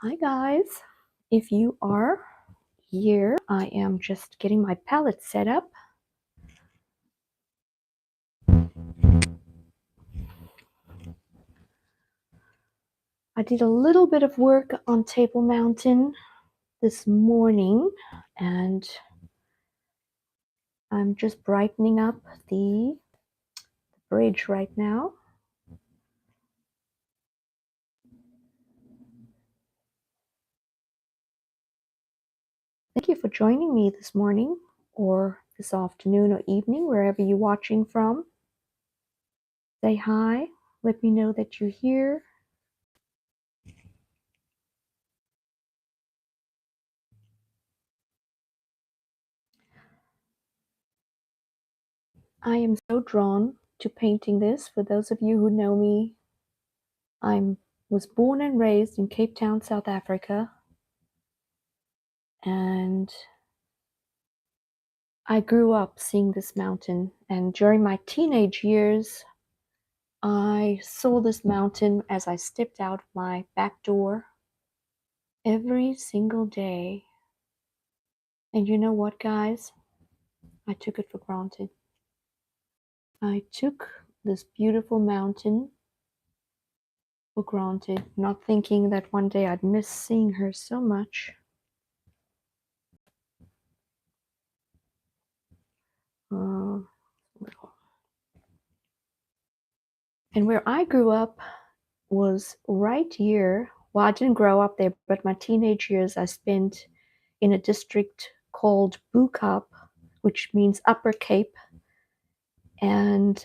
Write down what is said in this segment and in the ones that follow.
Hi guys, if you are here, I am just getting my palette set up. I did a little bit of work on Table Mountain this morning and I'm just brightening up the bridge right now. Thank you for joining me this morning or this afternoon or evening, wherever you're watching from. Say hi, let me know that you're here. I am so drawn to painting this. For those of you who know me, I was born and raised in Cape Town, South Africa, and I grew up seeing this mountain. And during my teenage years, I saw this mountain as I stepped out my back door every single day. And you know what, guys? I took it for granted. I took this beautiful mountain for granted, not thinking that one day I'd miss seeing her so much. And where I grew up was right here. Well, I didn't grow up there, but my teenage years I spent in a district called Bukap, which means Upper Cape, and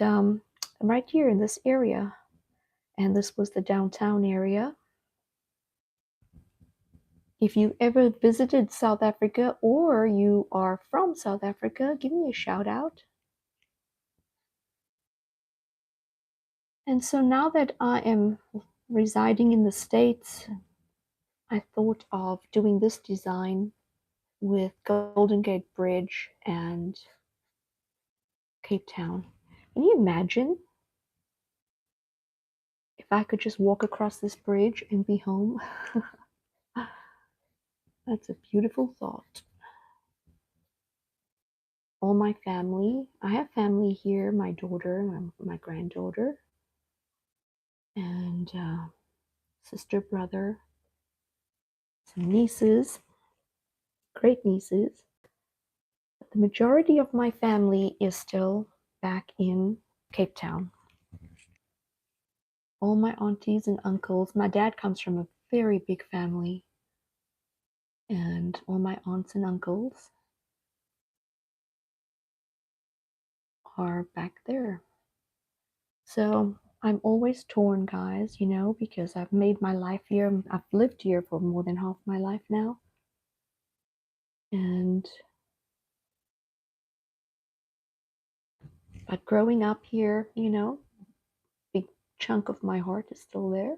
right here in this area. And this was the downtown area. If you ever visited South Africa or you are from South Africa, give me a shout out. And so now that I am residing in the States, I thought of doing this design with Golden Gate Bridge and Cape Town. Can you imagine if I could just walk across this bridge and be home? That's a beautiful thought. All my family, I have family here, my daughter, my granddaughter, and sister, brother, some nieces, great nieces. But the majority of my family is still back in Cape Town. All my aunties and uncles. My dad comes from a very big family, and all my aunts and uncles are back there. So I'm always torn, guys, you know, because I've made my life here. I've lived here for more than half my life now. But growing up here, you know, big chunk of my heart is still there.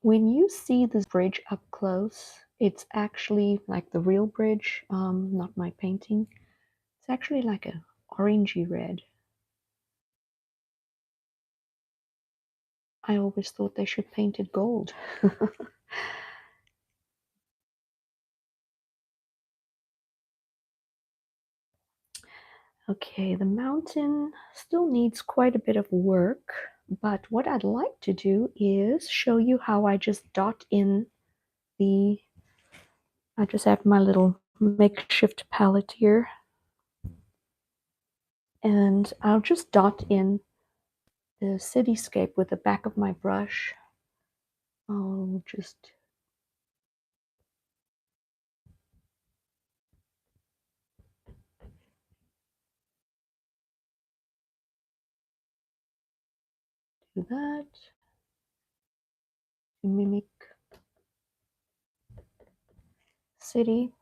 When you see this bridge up close, it's actually like the real bridge, not my painting. It's actually like a orangey red. I always thought they should paint it gold. Okay, the mountain still needs quite a bit of work, but what I'd like to do is show you how I just dot in I just have my little makeshift palette here, and I'll just dot in the cityscape with the back of my brush. I'll just do that to mimic city.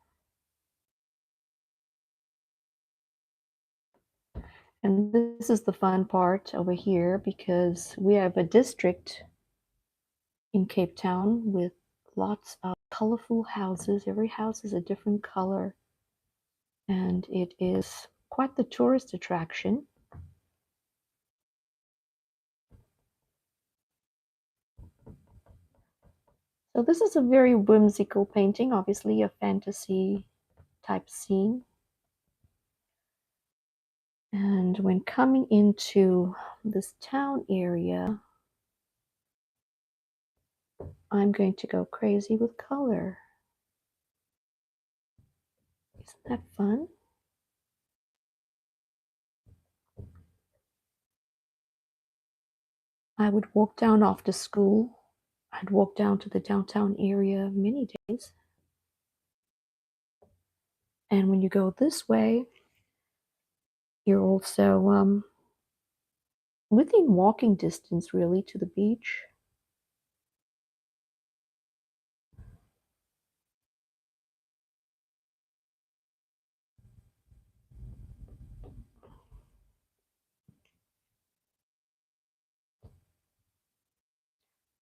And this is the fun part over here because we have a district in Cape Town with lots of colorful houses. Every house is a different color, and it is quite the tourist attraction. So this is a very whimsical painting, obviously a fantasy type scene. And when coming into this town area, I'm going to go crazy with color. Isn't that fun? I would walk down after school. I'd walk down to the downtown area many days. And when you go this way, you're also within walking distance, really, to the beach.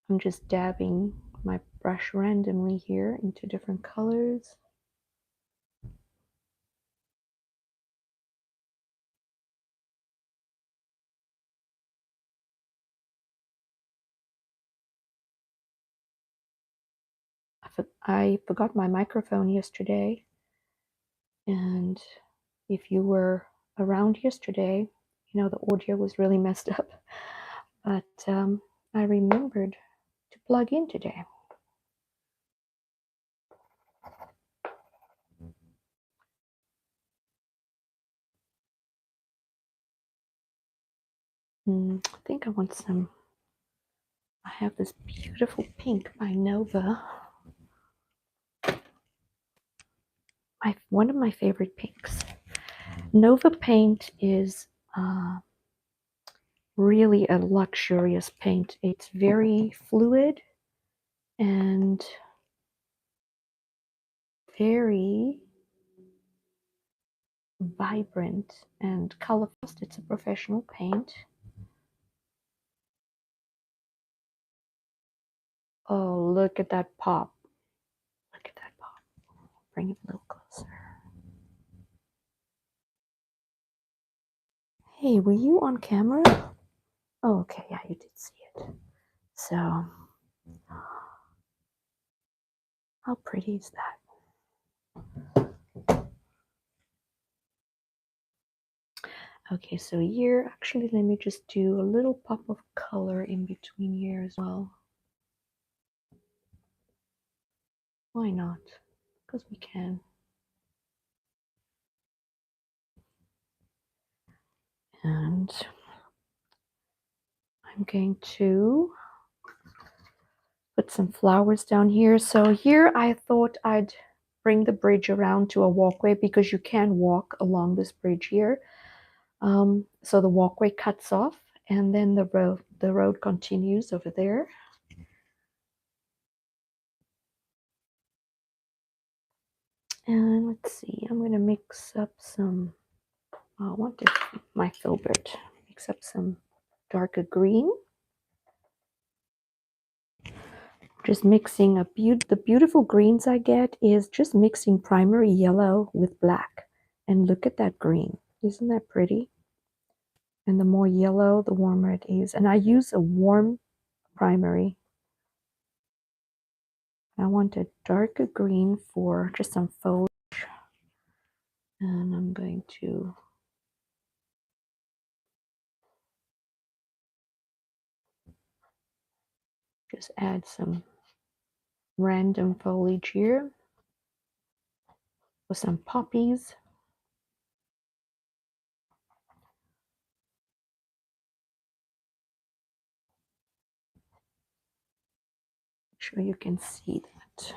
I'm just dabbing my brush randomly here into different colors. I forgot my microphone yesterday, and if you were around yesterday, you know the audio was really messed up. But I remembered to plug in today. I think I want some. I have this beautiful pink by Nova. One of my favorite pinks. Nova paint is really a luxurious paint. It's very fluid and very vibrant and colorful. It's a professional paint. Oh, look at that pop. Look at that pop. Bring it a little closer. Hey, were you on camera? Oh, okay, yeah, you did see it. So, how pretty is that? Okay, so here, actually, let me just do a little pop of color in between here as well. Why not? Because we can. And I'm going to put some flowers down here. So here I thought I'd bring the bridge around to a walkway because you can walk along this bridge here. So the walkway cuts off and then the road continues over there. And let's see, I'm going to mix up some, I want my filbert, mix up some darker green. Just mixing the beautiful greens I get is just mixing primary yellow with black. And look at that green. Isn't that pretty? And the more yellow, the warmer it is. And I use a warm primary. I want a darker green for just some foliage. And I'm going to just add some random foliage here with some poppies. Make sure you can see that.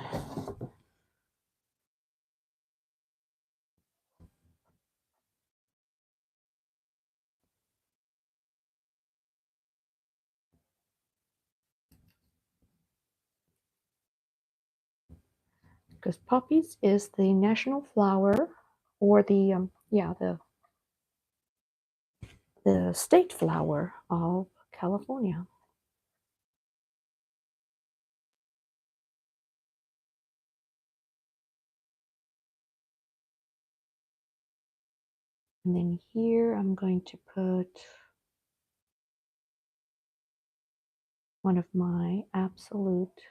because poppies is the national flower, or the state flower of California. And then here I'm going to put one of my absolute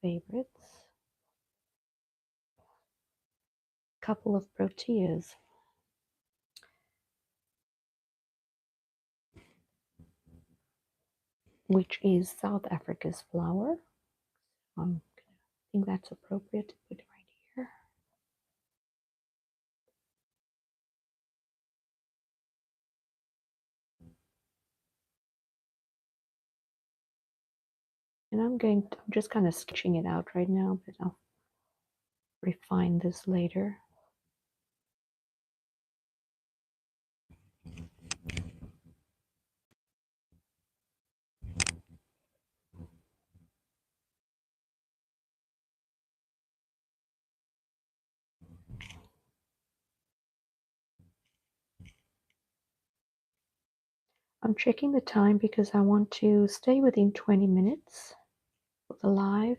favorites, a couple of proteas, which is South Africa's flower. I think that's appropriate to put right here. And I'm just kind of sketching it out right now, but I'll refine this later. I'm checking the time because I want to stay within 20 minutes for the live.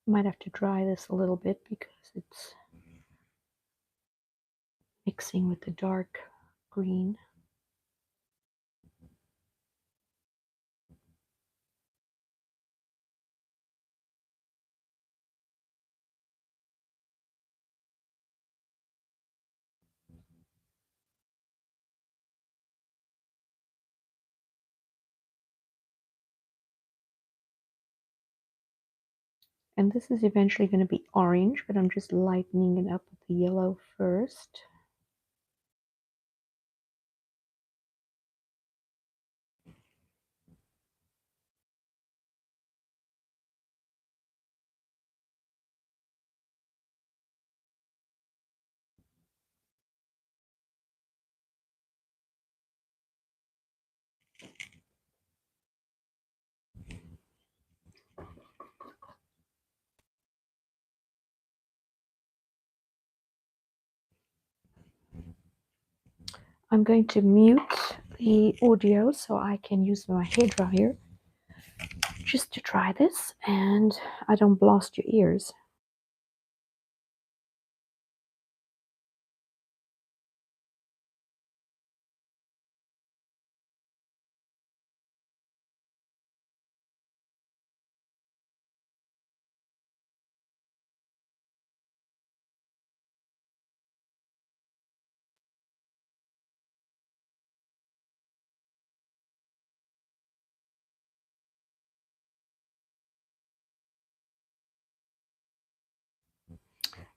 I might have to dry this a little bit because it's mixing with the dark green. And this is eventually going to be orange, but I'm just lightening it up with the yellow first. I'm going to mute the audio so I can use my hairdryer just to try this and I don't blast your ears.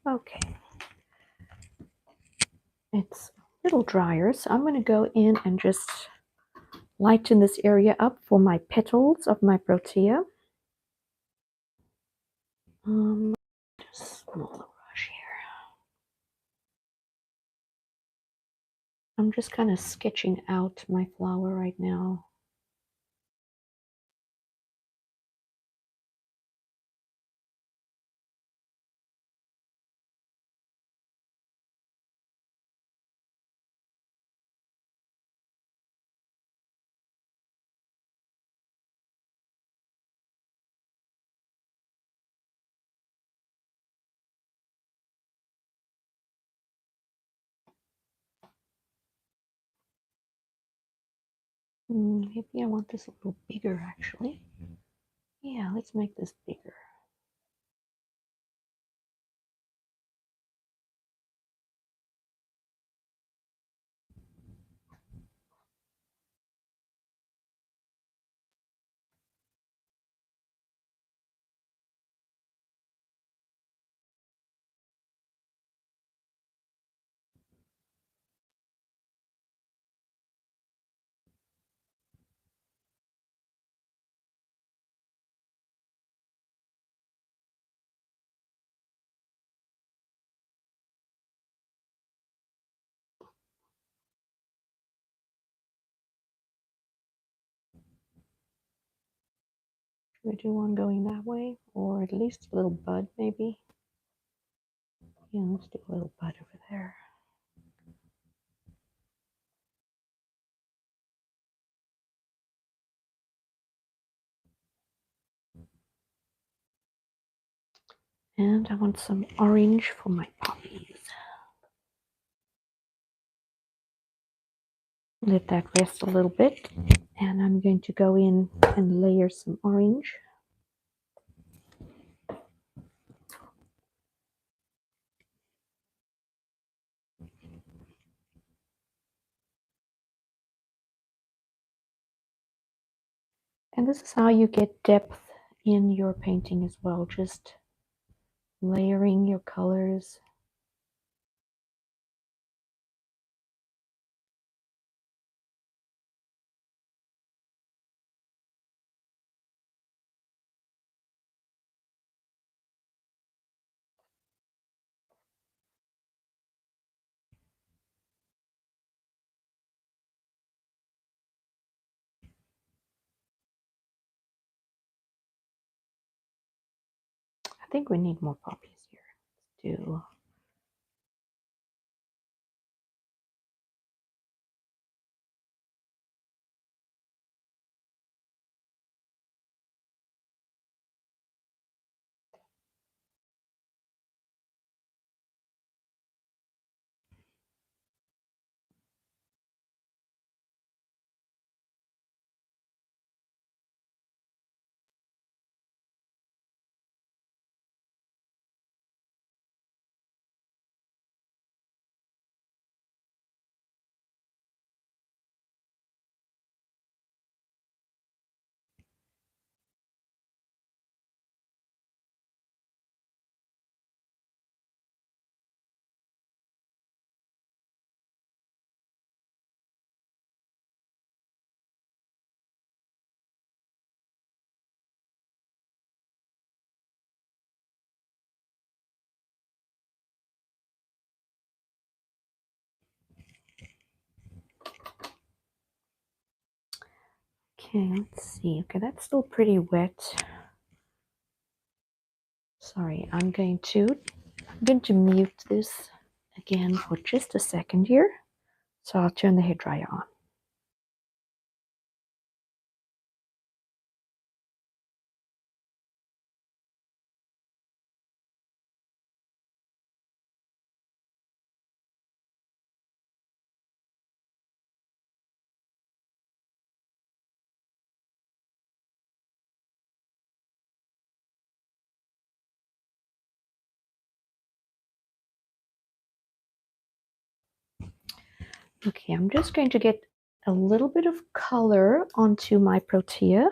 Okay, it's a little drier, so I'm going to go in and just lighten this area up for my petals of my protea. Just a little brush here. I'm just kind of sketching out my flower right now. Maybe I want this a little bigger actually. Yeah, let's make this bigger. Should we do one going that way? Or at least a little bud, maybe? Yeah, let's do a little bud over there. And I want some orange for my poppies. Let that rest a little bit. And I'm going to go in and layer some orange. And this is how you get depth in your painting as well, just layering your colors. I think we need more poppies here. Let's do. Okay, let's see. Okay, that's still pretty wet. Sorry, I'm going to mute this again for just a second here. So I'll turn the hairdryer on. Okay, I'm just going to get a little bit of color onto my protea.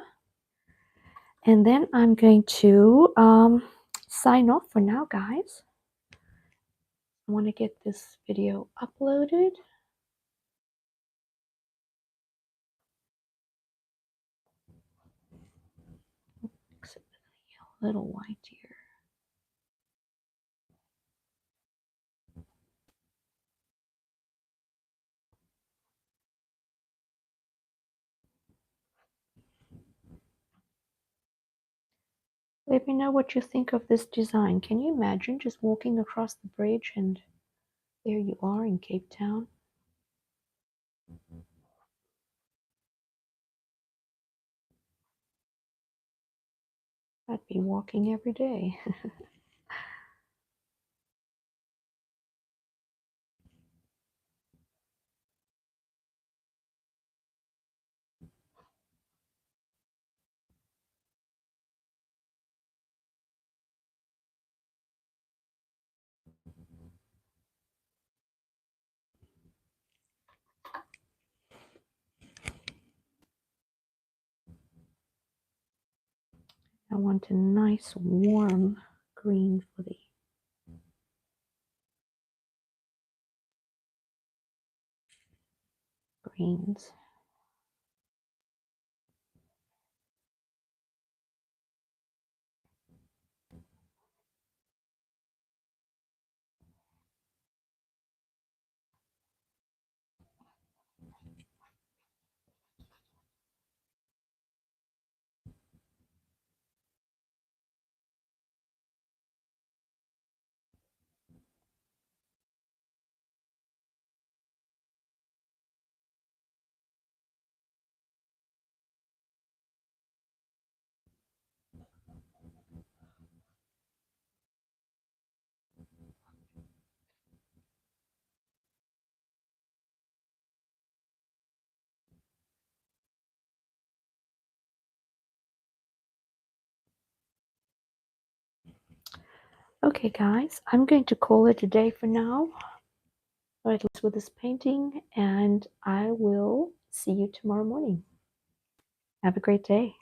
And then I'm going to sign off for now, guys. I want to get this video uploaded. Except a little white here. Let me know what you think of this design. Can you imagine just walking across the bridge and there you are in Cape Town? I'd be walking every day. I want a nice warm green for the greens. Okay, guys, I'm going to call it a day for now, or at least with this painting, and I will see you tomorrow morning. Have a great day.